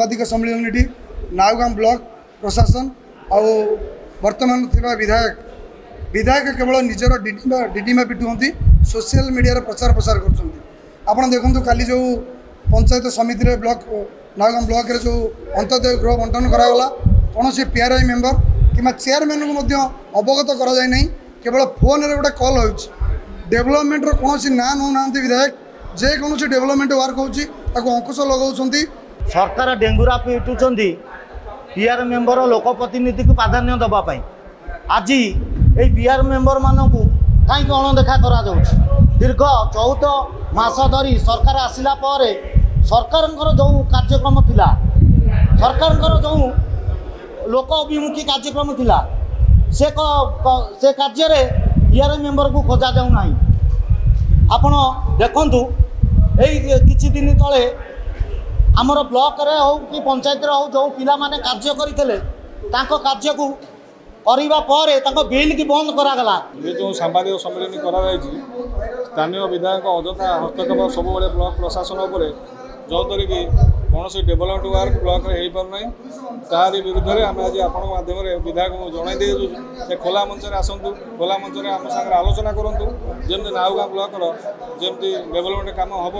साम्बादिक सम्मेलन नावगाम ब्लॉक प्रशासन आउ वर्तमान थिबा विधायक केवल निजर डिडिमा पिटुंती सोशल मीडिया प्रचार प्रसार कर देखु काली जो पंचायत समिति रे ब्लॉक नावगाम ब्लॉक रे जो अंत्योदय गृह बंटन करागला कौन से पीआरआई मेंबर कि चेयरमैन को अवगत करा जाय नहीं केवल फोन रे गोटे कॉल हो डेवलपमेंट कौन ना नौ ना विधायक जेकोसी डेवलपमेंट वर्क होची अंकुश लगाउछंती। सरकार डेंगुरा पिटुचंती पीआर मेंबर लोकप्रतिनिधि को प्राधान्य दबापाई आज ये पीआर मेंबर मानक कहीं अणदेखा करा दीर्घ 14 मास धरी सरकार आसिला पर सरकार जो कार्यक्रम थिला सरकार जो लोक अभिमुखी कार्यक्रम थिला से कार्य पीआर मेंबर को खोजा जाऊ नहीं। आपण देखंतु यही किछि दिन तले आमर ब्लॉक रे हो कि पंचायत रे हो जो पिला माने कार्य करथिले तांको कार्य को करिबा परे तांको बिल की बंद करा गला। ये जो सांबादिक सम्मेलन करा जायछि स्थानीय विधायक अजथा हस्तक्षेप सब बेले ब्लॉक प्रशासन उपरे जो द्वारा कि कौन से डेवलपमेंट वर्क ब्लॉक रे पार ना तार विरुद्ध में आम आज आप माध्यम विधायक को जन दे से खोला मंच आसतु खोला मंच आम सागर आलोचना करूँ जमी नावगाँ ब्लॉक जमी डेवलपमेंट कम हम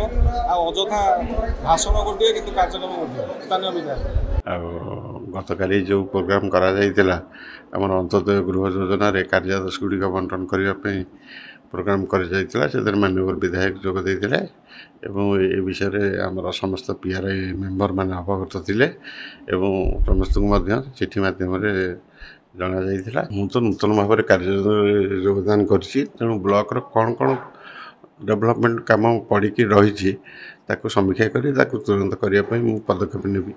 अजथा भाषण गोटे कि कार्यक्रम गोटे स्थानीय विधायक गतकाली जो प्रोग्राम करा जाइतिला हमर अंत्योदय गृह योजना रे कार्यादेश गुड़िक बंटन करने प्रोग्राम कर माननीय विधायक जोग देते एवं ए विषय आमर समस्त पीआरआई मेंबर माने अवगत थिले एवं समस्त को चिठी माध्यम जना जाइतिला। मु तो नूतन भाव में कार्य योगदान करछि तेणु ब्लॉक रो कौन कौन डेवलपमेंट काम पड़ी रही समीक्षा करी तुरंत करने पदक्षेप नेबी।